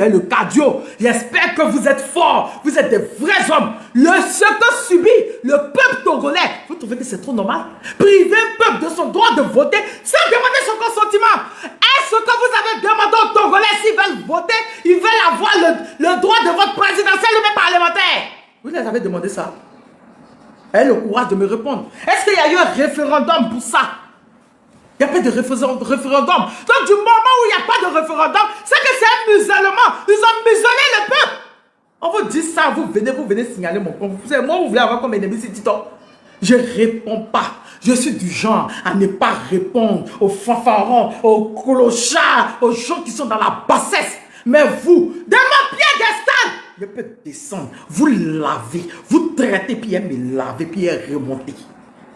le cardio. J'espère que vous êtes forts. Vous êtes des vrais hommes. Ce que subit le peuple togolais, vous trouvez que c'est trop normal? Priver un peuple de son droit de voter sans demander son consentement. Est-ce que vous avez demandé aux Togolais s'ils veulent voter, ils veulent avoir le droit de vote présidentiel ou même parlementaire? Vous les avez demandé ça? Elle a le courage de me répondre. Est-ce qu'il y a eu un référendum pour ça? Il n'y a pas de référendum. Donc du moment où il n'y a pas de référendum, c'est que c'est un musulman. Ils ont muselé le peuple. On vous dit ça, vous venez signaler mon compte. Moi, vous voulez avoir comme ennemi, c'est Tito. Je ne réponds pas. Je suis du genre à ne pas répondre aux fanfarons, aux clochards, aux gens qui sont dans la bassesse. Mais vous, de mon piédestal, je peux descendre, vous laver, vous traiter, puis me laver, puis remonter.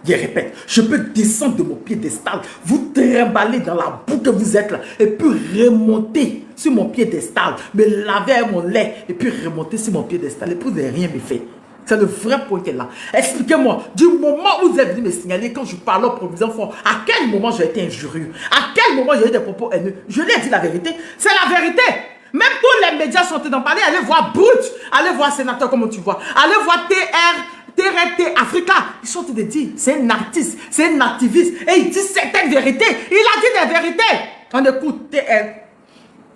Je répète, je peux descendre de mon piédestal, vous trimballer dans la boue que vous êtes là, et puis remonter sur mon piédestal, me laver avec mon lait, et puis remonter sur mon piédestal, et puis vous n'avez rien me fait. C'est le vrai point qui est là. Expliquez-moi, du moment où vous êtes venu me signaler quand je parlais aux provisions forts, à quel moment j'ai été injurieux? À quel moment j'ai eu des propos haineux? Je lui ai dit la vérité. C'est la vérité. Même tous les médias sont en train d'en parler. Allez voir Brut, allez voir Sénateur, comment tu vois. Allez voir TRT Africa. Ils sont en train de dire, c'est un artiste, c'est un activiste. Et il dit certaines vérités. Il a dit des vérités.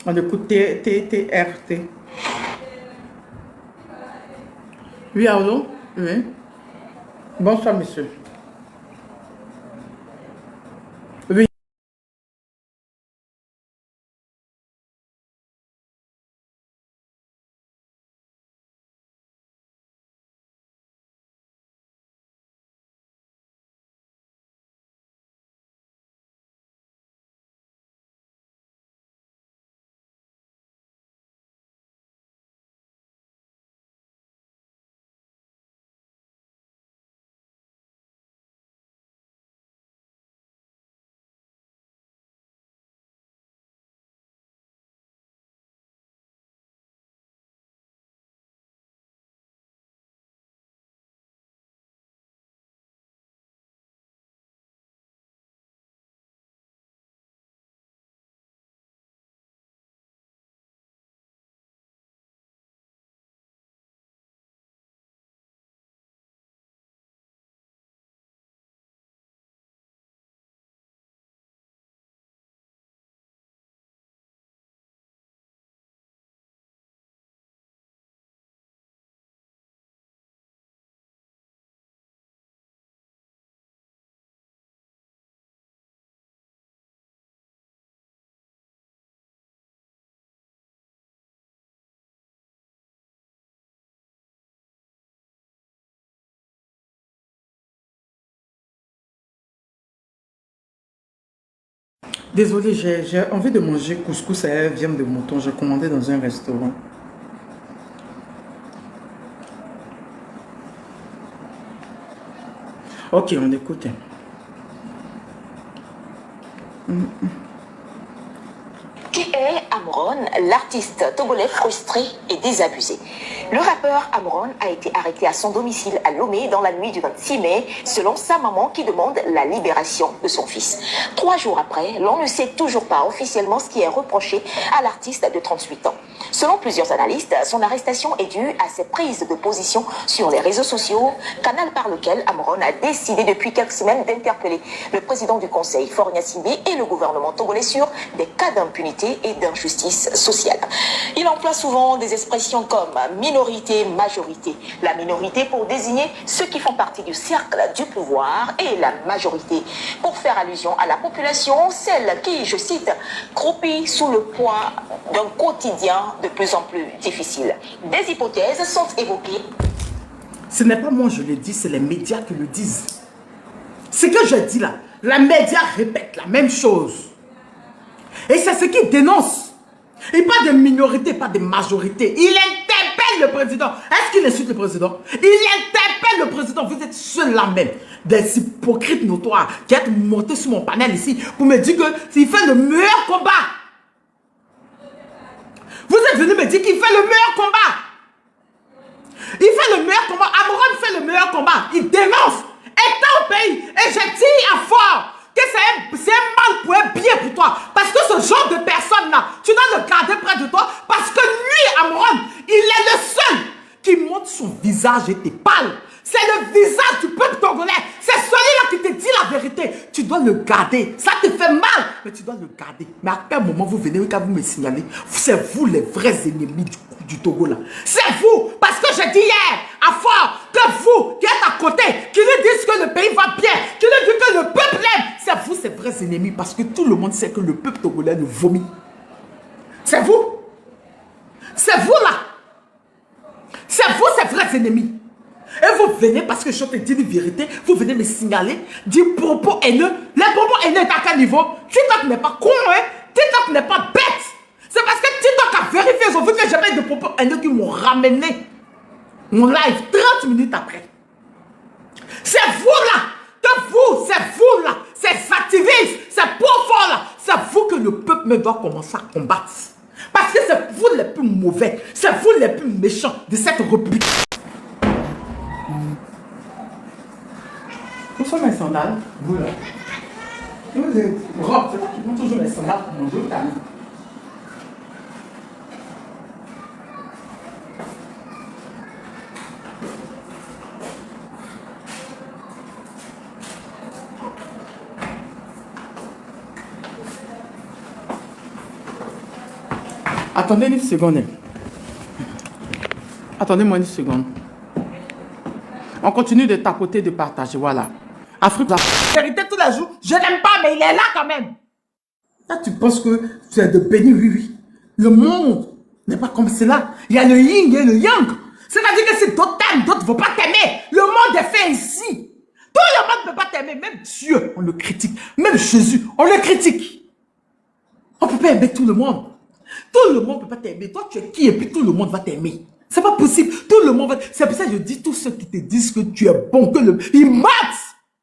On écoute TRT. Oui, allô? Oui. Bonsoir, monsieur. Oui. Désolé, j'ai envie de manger couscous et viande de mouton. J'ai commandé dans un restaurant. Ok, on écoute. Qui est Amron, l'artiste togolais frustré et désabusé? Le rappeur Amron a été arrêté à son domicile à Lomé dans la nuit du 26 mai, selon sa maman qui demande la libération de son fils. 3 jours après, l'on ne sait toujours pas officiellement ce qui est reproché à l'artiste de 38 ans. Selon plusieurs analystes, son arrestation est due à ses prises de position sur les réseaux sociaux, canal par lequel Amron a décidé depuis quelques semaines d'interpeller le président du Conseil, Faure Gnassingbé, et le gouvernement togolais sur des cas d'impunité et d'injustice sociale. Il emploie souvent des expressions comme minorité, majorité. La minorité pour désigner ceux qui font partie du cercle du pouvoir et la majorité pour faire allusion à la population, celle qui, je cite, croupit sous le poids d'un quotidien de plus en plus difficile. Des hypothèses sont évoquées. Ce n'est pas moi je le dis, c'est les médias qui le disent. Ce que je dis là, les médias répètent la même chose. Et c'est ce qu'ils dénoncent. Et pas de minorité, pas de majorité. Il interpelle le président. Est-ce qu'il insulte le président? Il interpelle le président. Vous êtes ceux-là même, des hypocrites notoires, qui êtes montés sur mon panel ici pour me dire qu'il fait le meilleur combat. Vous êtes venu me dire qu'il fait le meilleur combat. Il fait le meilleur combat. Amron fait le meilleur combat. Il dénonce. État au pays. Et je dis à fort que c'est c'est un mal pour un bien pour toi. Parce que ce genre de personne-là, tu dois le garder près de toi. Parce que lui, Amron, il est le seul qui montre son visage et t'es pâle. C'est le visage du peuple togolais. C'est celui-là qui te dit la vérité. Tu dois le garder. Ça te fait mal, mais tu dois le garder. Mais à quel moment vous venez quand vous me signalez, c'est vous les vrais ennemis du Togo là. C'est vous. Parce que j'ai dit hier à Fort que vous qui êtes à côté, qui lui disent que le pays va bien, qui lui disent que le peuple l'aime, c'est vous ces vrais ennemis. Parce que tout le monde sait que le peuple togolais le vomit. C'est vous. C'est vous là. C'est vous ces vrais ennemis. Et vous venez, parce que je te dis une vérité, vous venez me signaler, dire propos haineux. Les propos haineux est à quel niveau? TikTok n'est pas con, hein? TikTok n'est pas bête. C'est parce que TikTok a vérifié, ils ont vu que j'avais des propos haineux qui m'ont ramené mon live 30 minutes après. C'est vous là, c'est vous là, ces activistes, ces pauvres là, c'est vous que le peuple me doit commencer à combattre. Parce que c'est vous les plus mauvais, c'est vous les plus méchants de cette république. Où sont mes sandales? Vous là. Vous êtes robes, c'est toi qui prends toujours mes sandales pour manger au talent. Attendez une seconde. Attendez-moi une seconde. On continue de tapoter, de partager, voilà. Afrique, la vérité tous les jours, je n'aime pas, mais il est là quand même. Là, tu penses que tu es de béni, oui, oui. Le monde n'est pas comme cela. Il y a le yin et le yang. C'est-à-dire que si d'autres t'aiment, d'autres ne vont pas t'aimer. Le monde est fait ici. Tout le monde ne peut pas t'aimer. Même Dieu, on le critique. Même Jésus, on le critique. On ne peut pas aimer tout le monde. Tout le monde ne peut pas t'aimer. Toi, tu es qui et puis tout le monde va t'aimer. C'est pas possible. Tout le monde va... C'est pour ça que je dis tous ceux qui te disent que tu es bon, que le... Ils mentent.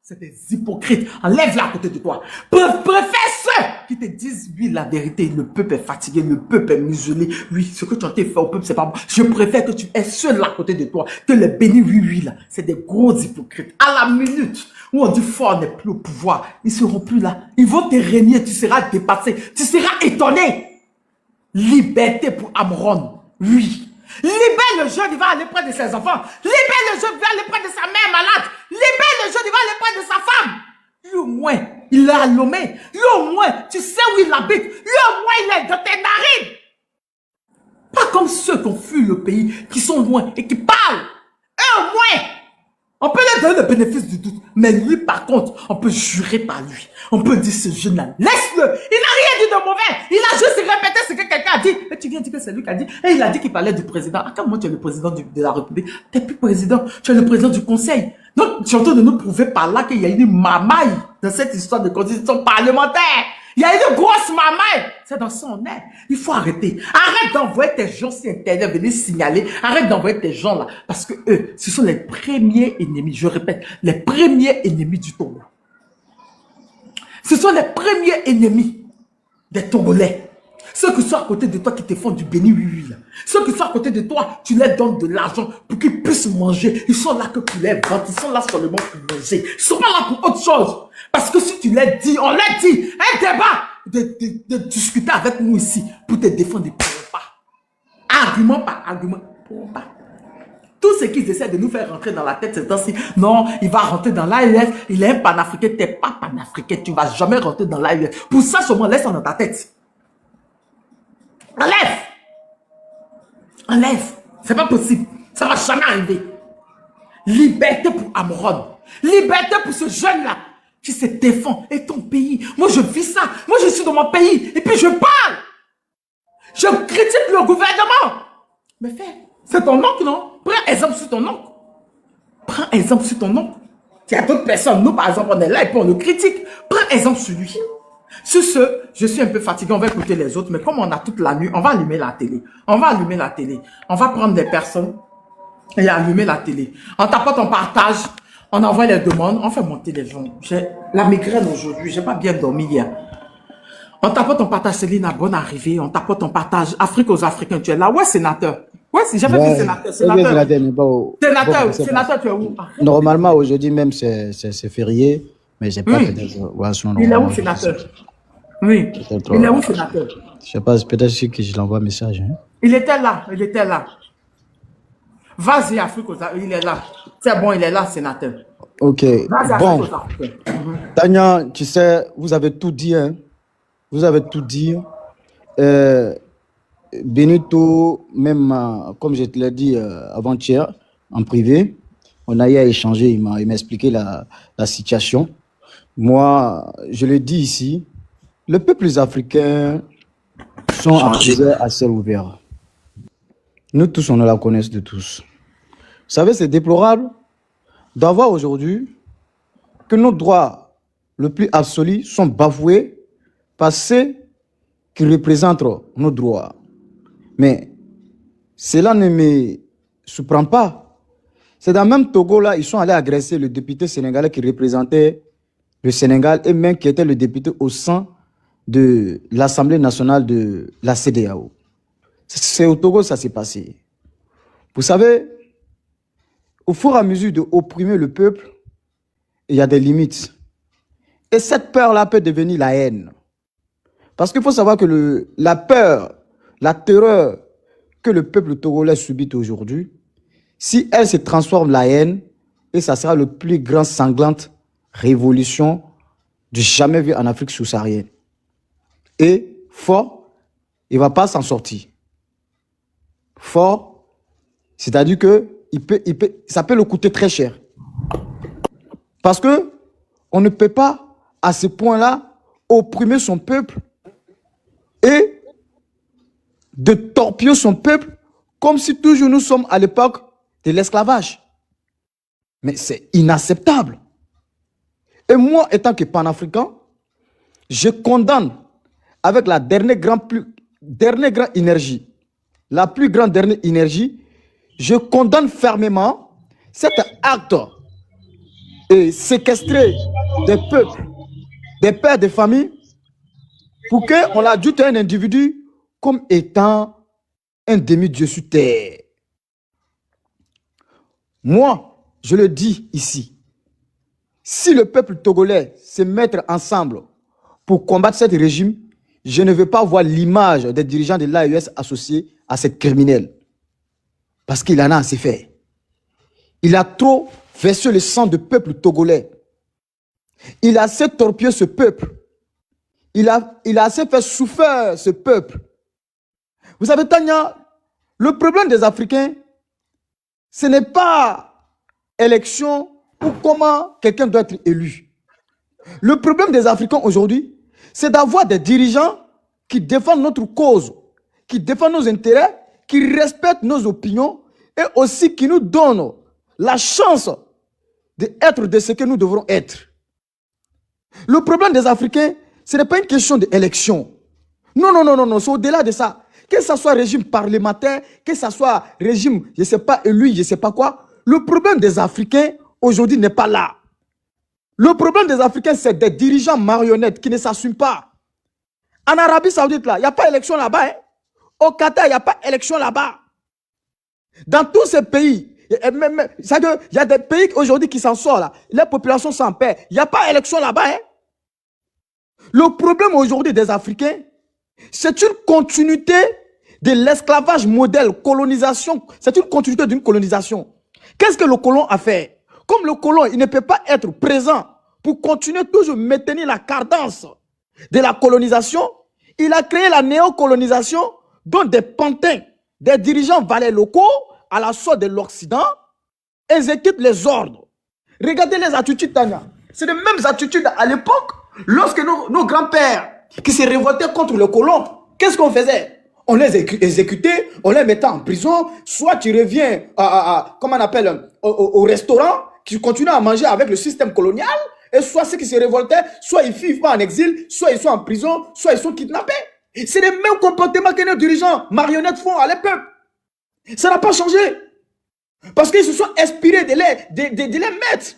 C'est des hypocrites. Enlève-la à côté de toi. Préfère ceux qui te disent, oui, la vérité, le peuple est fatigué, le peuple est muselé. Oui, ce que tu as fait au peuple, c'est pas bon. Je préfère que tu aies ceux-là à côté de toi, que les bénis, oui, oui, là. C'est des gros hypocrites. À la minute où on dit fort n'est plus au pouvoir, ils seront plus là. Ils vont te régner, tu seras dépassé. Tu seras étonné. Liberté pour Amron. Oui. Libère le jeune, il va aller près de ses enfants. Libère le jeune, il va aller près de sa mère malade. Libère le jeune, il va aller près de sa femme. Lui au moins, il est à Lomé. Lui au moins, tu sais où il habite. Lui au moins, il est dans tes narines. Pas comme ceux qui ont fui le pays, qui sont loin et qui parlent. Eux au moins, on peut leur donner le bénéfice du doute. Mais lui, par contre, on peut jurer par lui. On peut dire ce jeune-là, laisse-le. Il n'a rien dit de mauvais. Il a juste répété ce que quelqu'un a dit. Et tu viens dire que c'est lui qui a dit. Et il a dit qu'il parlait du président. À quel moment tu es le président de la République? Tu n'es plus président. Tu es le président du Conseil. Donc, tu es en train de nous prouver par là qu'il y a une mamaille dans cette histoire de constitution parlementaire. Il y a une grosse mamaille. C'est dans son air. Il faut arrêter. Arrête d'envoyer tes gens sur Internet, venir signaler. Arrête d'envoyer tes gens là. Parce que eux, ce sont les premiers ennemis. Je répète, les premiers ennemis du Togo. Ce sont les premiers ennemis des Togolais. Ceux qui sont à côté de toi qui te font du béni, oui, oui, là. Ceux qui sont à côté de toi, tu leur donnes de l'argent pour qu'ils puissent manger. Ils sont là que pour les vendre. Ils sont là seulement pour manger. Ils ne sont pas là pour autre chose. Parce que si tu leur dis, on leur dit, un débat, de discuter avec nous ici pour te défendre, ils ne pourront pas. Argument par argument, ils ne pourront pas. Tout ce qu'ils essaient de nous faire rentrer dans la tête, c'est ainsi. Non, il va rentrer dans l'AES. Il est un panafricain. Tu n'es pas panafricain. Tu ne vas jamais rentrer dans l'AES. Pour ça, seulement, laisse-en dans ta tête. Enlève. Enlève. C'est pas possible. Ça va jamais arriver. Liberté pour Amron. Liberté pour ce jeune-là qui se défend. Et ton pays. Moi, je vis ça. Moi, je suis dans mon pays. Et puis, je parle. Je critique le gouvernement. Mais fais. C'est ton oncle, non? Prends exemple sur ton oncle. Prends exemple sur ton oncle. Il y a d'autres personnes. Nous, par exemple, on est là et puis on le critique. Prends exemple sur lui. Sur ce, je suis un peu fatigué. On va écouter les autres. Mais comme on a toute la nuit, on va allumer la télé. On va allumer la télé. On va prendre des personnes et allumer la télé. On tapote, on partage. On envoie les demandes. On fait monter les gens. J'ai la migraine aujourd'hui. J'ai pas bien dormi hier. On tapote, on partage. Céline, bonne arrivée. On tapote, on partage. Afrique aux Africains. Tu es là. Ouais, sénateur. Ouais, si j'avais dit sénateur. Sénateur, tu es où? Normalement, aujourd'hui même, c'est férié. Mais j'ai pas Oui. peut-être. Ouais, sinon, Il est où, normalement, je sais. sénateur? Oui. Peut-être. Il est où, sénateur? Je sais pas, peut-être que je l'envoie un message. Hein. Il était là. Il était là. Vas-y, Afrique, il est là. C'est bon, il est là, sénateur. Ok. Vas-y, Bon, Afrique, aux Africains. Tania, tu sais, vous avez tout dit. Hein. Vous avez tout dit. Euh, Benito, même comme je te l'ai dit avant-hier, en privé, on a eu à échanger. Il m'a expliqué la situation. Moi, je le dis ici, les peuples africains sont en prière à ciel ouvert. Nous tous, on la connaît de tous. Vous savez, c'est déplorable d'avoir aujourd'hui que nos droits le plus absolus sont bafoués par ceux qui représentent nos droits. Mais cela ne me surprend pas. C'est dans le même Togo-là, ils sont allés agresser le député sénégalais qui représentait le Sénégal et même qui était le député au sein de l'Assemblée nationale de la CEDEAO. C'est au Togo que ça s'est passé. Vous savez, au fur et à mesure d'opprimer le peuple, il y a des limites. Et cette peur-là peut devenir la haine. Parce qu'il faut savoir que la peur, la terreur que le peuple togolais subit aujourd'hui, si elle se transforme en la haine, et ça sera le plus grand sanglante révolution du jamais vu en Afrique subsaharienne. Et fort, il ne va pas s'en sortir. Fort, c'est-à-dire que ça peut le coûter très cher. Parce que on ne peut pas, à ce point-là, opprimer son peuple et de torpiller son peuple comme si toujours nous sommes à l'époque de l'esclavage. Mais c'est inacceptable. Et moi, étant que panafricain, je condamne avec la dernière grande énergie, la plus grande dernière énergie, je condamne fermement cet acte et séquestrer des peuples, des pères de famille, pour qu'on ajoute un individu comme étant un demi-dieu sur terre. Moi, je le dis ici, si le peuple togolais se met ensemble pour combattre ce régime, je ne veux pas voir l'image des dirigeants de l'AES associés à ces criminels. Parce qu'il en a assez fait. Il a trop versé le sang du peuple togolais. Il a assez torpillé ce peuple. Il a assez fait souffrir ce peuple. Vous savez, Tania, le problème des Africains, ce n'est pas élection ou comment quelqu'un doit être élu. Le problème des Africains aujourd'hui, c'est d'avoir des dirigeants qui défendent notre cause, qui défendent nos intérêts, qui respectent nos opinions et aussi qui nous donnent la chance d'être de ce que nous devrons être. Le problème des Africains, ce n'est pas une question d'élection. Non, non, non, non, non, c'est au-delà de ça. Que ce soit régime parlementaire, que ce soit régime, je ne sais pas, élu, je ne sais pas quoi. Le problème des Africains, aujourd'hui, n'est pas là. Le problème des Africains, c'est des dirigeants marionnettes qui ne s'assument pas. En Arabie Saoudite, là, il n'y a pas d'élection là-bas. Hein? Au Qatar, il n'y a pas d'élection là-bas. Dans tous ces pays, il y a des pays aujourd'hui qui s'en sortent là. Les populations s'en paient. Il n'y a pas d'élection là-bas. Hein? Le problème aujourd'hui des Africains, c'est une continuité de l'esclavage modèle, colonisation. C'est une continuité d'une colonisation. Qu'est-ce que le colon a fait? Comme le colon, il ne peut pas être présent pour continuer toujours maintenir la cadence de la colonisation, il a créé la néocolonisation dont des pantins, des dirigeants valets locaux à la sorte de l'Occident exécutent les ordres. Regardez les attitudes, Tania. C'est les mêmes attitudes à l'époque lorsque nos grands-pères qui se révoltaient contre le colon, qu'est-ce qu'on faisait? On les exécutait, on les mettait en prison, soit tu reviens comment on appelle, au restaurant, qui continuent à manger avec le système colonial, et soit ceux qui se révoltaient, soit ils vivent pas en exil, soit ils sont en prison, soit ils sont kidnappés. C'est les mêmes comportements que nos dirigeants marionnettes font à l'époque. Ça n'a pas changé. Parce qu'ils se sont inspirés de les mettre.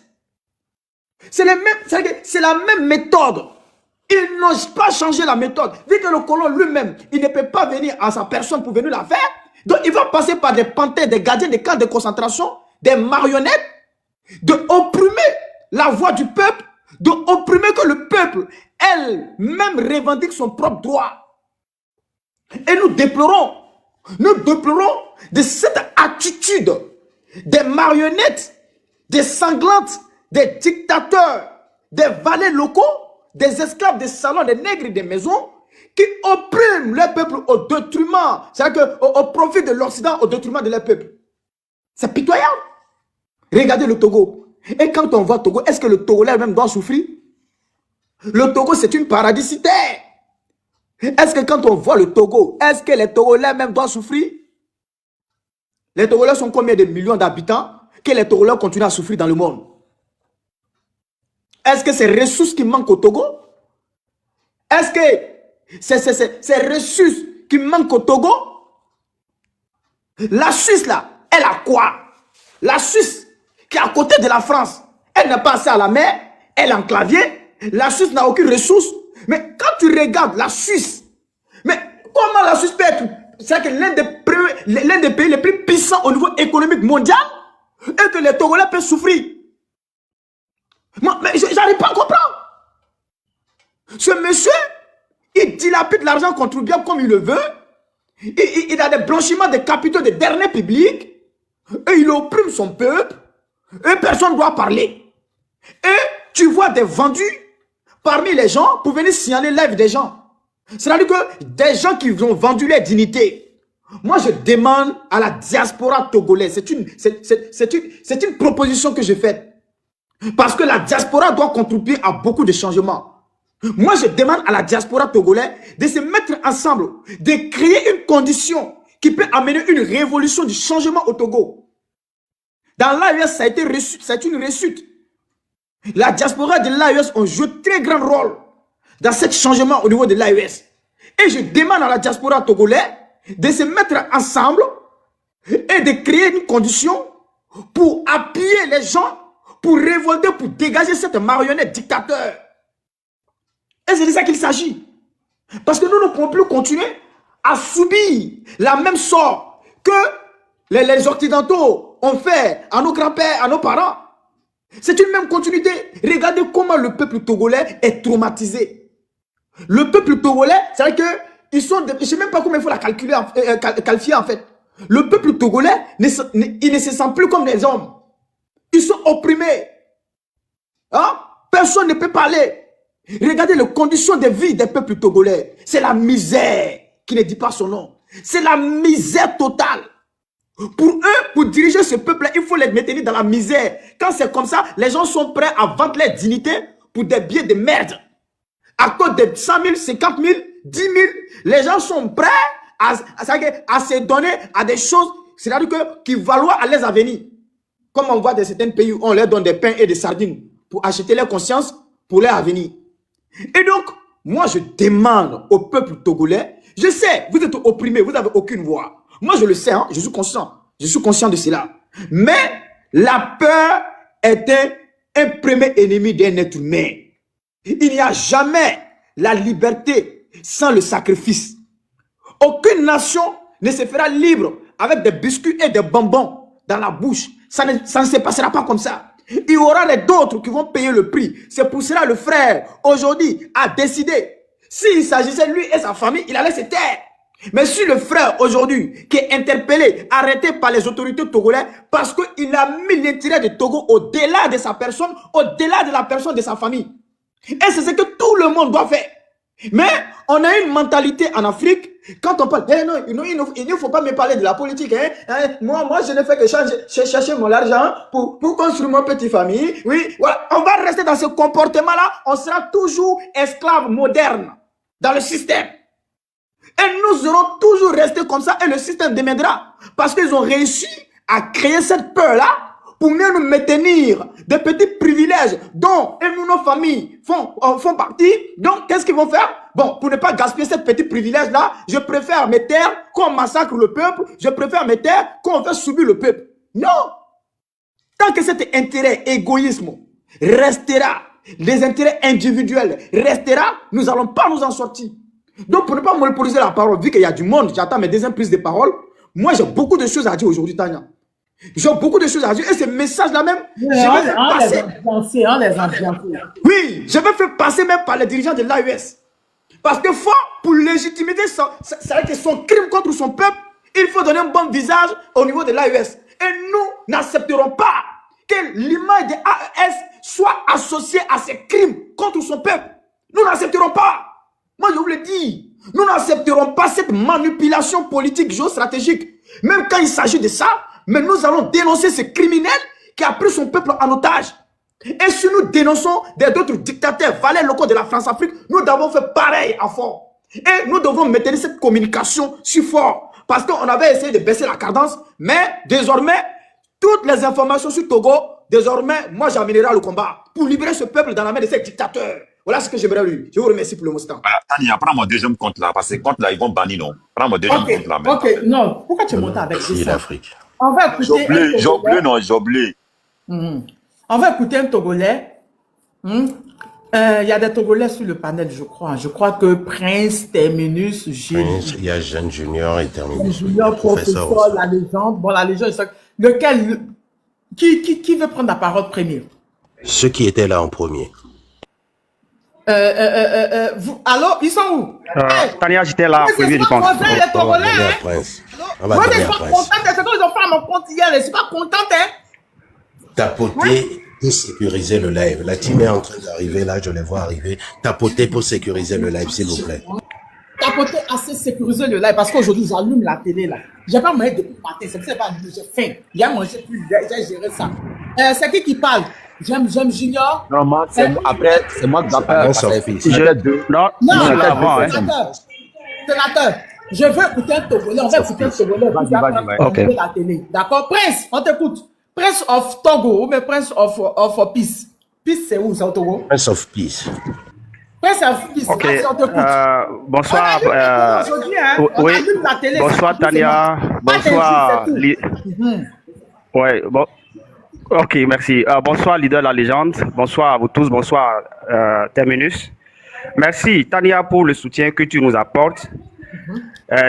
C'est la même méthode. Ils n'osent pas changer la méthode. Vu que le colon lui-même, il ne peut pas venir à sa personne pour venir la faire. Donc il va passer par des panthères, des gardiens des camps de concentration, des marionnettes, de opprimer la voix du peuple d'opprimer que le peuple, elle-même revendique son propre droit. Et nous déplorons de cette attitude des marionnettes, des sanglantes, des dictateurs, des valets locaux, des esclaves des salons, des nègres et des maisons, qui oppriment le peuple au détriment, c'est-à-dire au profit de l'Occident, au détriment de leur peuple. C'est pitoyable. Regardez le Togo. Et quand on voit Togo, est-ce que le Togolais même doit souffrir? Le Togo, c'est une paradisitaire. Est-ce que quand on voit le Togo, est-ce que les Togolais même doivent souffrir? Les Togolais sont combien de millions d'habitants que les Togolais continuent à souffrir dans le monde? Est-ce que c'est ressources qui manquent au Togo? Est-ce que c'est ressources qui manquent au Togo? La Suisse là, elle a quoi? La Suisse qui est à côté de la France, elle n'est pas assez à la mer, elle est enclavée. La Suisse n'a aucune ressource. Mais quand tu regardes la Suisse, mais comment la Suisse peut être, c'est que l'un des pays les plus puissants au niveau économique mondial, et que les Togolais peuvent souffrir. Moi, mais j'arrive pas à comprendre. Ce monsieur, il dilapide l'argent contribuable comme il le veut. Il a des blanchiments de capitaux des derniers publics. Et il opprime son peuple. Et personne ne doit parler. Et tu vois des vendus parmi les gens pour venir signaler la vie des gens. C'est-à-dire que des gens qui ont vendu leur dignité. Moi, je demande à la diaspora togolaise. C'est une proposition que j'ai faite. Parce que la diaspora doit contribuer à beaucoup de changements. Moi, je demande à la diaspora togolaise de se mettre ensemble, de créer une condition qui peut amener une révolution du changement au Togo. Dans l'AES, ça a été reçu, c'est une réussite. La diaspora de l'AES ont joué un très grand rôle dans ce changement au niveau de l'AES. Et je demande à la diaspora togolaise de se mettre ensemble et de créer une condition pour appuyer les gens, pour révolter, pour dégager cette marionnette dictateur. Et c'est de ça qu'il s'agit. Parce que nous ne pouvons plus continuer à subir la même sort que les Occidentaux ont fait à nos grands-pères, à nos parents. C'est une même continuité. Regardez comment le peuple togolais est traumatisé. Le peuple togolais, c'est vrai que ils sont, je ne sais même pas comment il faut la qualifier en fait. Le peuple togolais, il ne se sent plus comme des hommes. Ils sont opprimés. Hein? Personne ne peut parler. Regardez les conditions de vie des peuples togolais. C'est la misère qui ne dit pas son nom. C'est la misère totale. Pour eux, pour diriger ce peuple, il faut les maintenir dans la misère. Quand c'est comme ça, les gens sont prêts à vendre leur dignité pour des billets de merde. À cause de 100 000, 50 000, 10 000, les gens sont prêts à se donner à des choses, c'est-à-dire qui valoient à leurs avenirs. Comme on voit dans certains pays où on leur donne des pains et des sardines pour acheter leur conscience pour leur avenir. Et donc, moi je demande au peuple togolais, je sais, vous êtes opprimés, vous n'avez aucune voix. Moi je le sais, hein, je suis conscient de cela. Mais la peur est un premier ennemi d'un être humain. Il n'y a jamais la liberté sans le sacrifice. Aucune nation ne se fera libre avec des biscuits et des bonbons dans la bouche. Ça ne se passera pas comme ça. Il y aura les d'autres qui vont payer le prix. C'est pour cela le frère, aujourd'hui, a décidé. S'il s'agissait de lui et sa famille, il allait se taire. Mais si le frère, aujourd'hui, qui est interpellé, arrêté par les autorités togolaises, parce qu'il a mis l'intérêt de Togo au-delà de sa personne, au-delà de la personne de sa famille. Et c'est ce que tout le monde doit faire. Mais on a une mentalité en Afrique, quand on parle, non, il ne faut pas me parler de la politique. Moi, je ne fais que chercher mon argent pour construire ma petite famille. Oui, voilà. On va rester dans ce comportement-là. On sera toujours esclaves modernes dans le système. Et nous serons toujours restés comme ça et le système démènera. Parce qu'ils ont réussi à créer cette peur-là pour mieux nous maintenir des petits privilèges dont et nous, nos familles font partie. Donc, qu'est-ce qu'ils vont faire? Bon, pour ne pas gaspiller ces petits privilèges-là, je préfère me taire qu'on massacre le peuple. Je préfère me taire qu'on fait subir le peuple. Non! Tant que cet intérêt égoïsme restera, les intérêts individuels restera, nous n'allons pas nous en sortir. Donc, pour ne pas monopoliser la parole, vu qu'il y a du monde, j'attends mes deuxièmes prises de parole. Moi, j'ai beaucoup de choses à dire aujourd'hui, Tania. J'ai beaucoup de choses à dire. Et ces messages-là même, je Ouais, vais faire passer. on les ambiance. Oui, je vais faire passer même par les dirigeants de l'AES. Parce que pour légitimer son crime contre son peuple, il faut donner un bon visage au niveau de l'AES. Et nous n'accepterons pas que l'image de l'AES soit associée à ces crimes contre son peuple. Nous n'accepterons pas. Moi, je vous le dis, nous n'accepterons pas cette manipulation politique géostratégique. Même quand il s'agit de ça, mais nous allons dénoncer ce criminel qui a pris son peuple en otage. Et si nous dénonçons d'autres dictateurs, valets locaux de la France-Afrique, nous devons faire pareil à fort. Et nous devons maintenir cette communication si fort. Parce qu'on avait essayé de baisser la cadence, mais désormais, toutes les informations sur Togo, désormais, moi j'amènerai le combat pour libérer ce peuple dans la main de ces dictateurs. Voilà ce que j'aimerais lui. Je vous remercie pour le mot. Voilà, Tania, prends mon deuxième compte là, parce que compte là, ils vont bannir, non? Prends mon deuxième compte là. Ok, non. Pourquoi tu montes avec ça? l'Afrique. On va écouter. J'ai oublié. On va écouter un Togolais. Il y a des Togolais sur le panel, je crois. Je crois que Prince, Terminus, Prince, il y a Jeanne Junior et Terminus. Junior, professeur, aussi. la légende. Bon, la légende, lequel, qui veut prendre la parole premier? Ceux qui étaient là en premier. Allô, ils sont où? Tania, j'étais là, premier, je pense. Les On va Togolais, donner à hein? Prince. On Moi, va je donner suis à pas Prince. contente. C'est ce qu'ils ont fait à mon compte hier. Je suis pas contente, hein? Tapoter pour sécuriser le live. La team est en train d'arriver là, je les vois arriver. Tapoter pour sécuriser le live, s'il vous plaît. Tapoter assez sécuriser le live parce qu'aujourd'hui, j'allume la télé là. J'ai pas mangé depuis le matin. C'est pour ça que j'ai faim. J'ai mangé plus, j'ai géré ça. C'est qui parle? J'aime Junior. Normalement, après, c'est moi qui dois Ah, faire. sauf fils. Non, Non, c'était avant, hein. sénateur, je veux écouter un Togolais. On va écouter un Togolais. Vas-y. Ok. La télé. D'accord? Prince, on t'écoute. Prince of Togo ou bien Prince of Peace. Peace, c'est où, c'est au Togo? Prince of Peace. Prince of Peace. Ok. Vas-y, on t'écoute. Bonsoir. On allume aujourd'hui, hein. On Oui. allume la télé, Bonsoir, c'est tout, Tania. c'est bon. Bonsoir. Pas d'injure, c'est tout. Ouais, bon. Ok, merci. Bonsoir, leader de la légende. Bonsoir à vous tous. Bonsoir, Terminus. Merci, Tania, pour le soutien que tu nous apportes.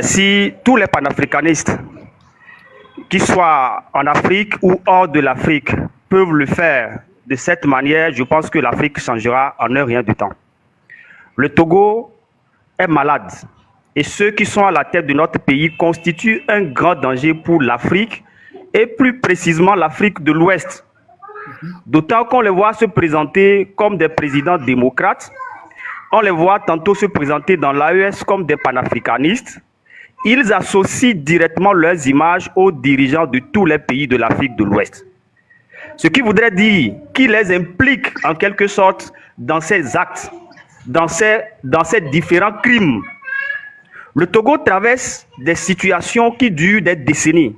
Si tous les panafricanistes, qu'ils soient en Afrique ou hors de l'Afrique, peuvent le faire de cette manière, je pense que l'Afrique changera en un rien de temps. Le Togo est malade et ceux qui sont à la tête de notre pays constituent un grand danger pour l'Afrique et plus précisément l'Afrique de l'Ouest. D'autant qu'on les voit se présenter comme des présidents démocrates, on les voit tantôt se présenter dans l'AES comme des panafricanistes. Ils associent directement leurs images aux dirigeants de tous les pays de l'Afrique de l'Ouest. Ce qui voudrait dire qu'ils les impliquent en quelque sorte dans ces actes, dans ces différents crimes. Le Togo traverse des situations qui durent des décennies.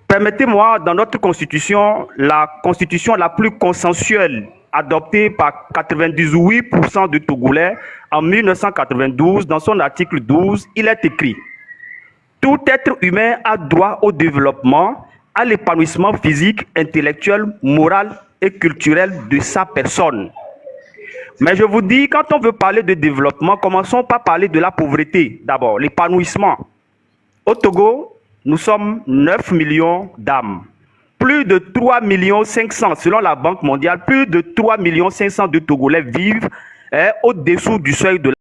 Permettez-moi, dans notre constitution, la constitution la plus consensuelle, adoptée par 98% de Togolais en 1992, dans son article 12, il est écrit « Tout être humain a droit au développement, à l'épanouissement physique, intellectuel, moral et culturel de sa personne. » Mais je vous dis, quand on veut parler de développement, commençons par parler de la pauvreté d'abord, l'épanouissement. Au Togo, nous sommes 9 millions d'âmes. Plus de 3 500 000, selon la Banque mondiale, plus de 3 500 000 de Togolais vivent au-dessous du seuil de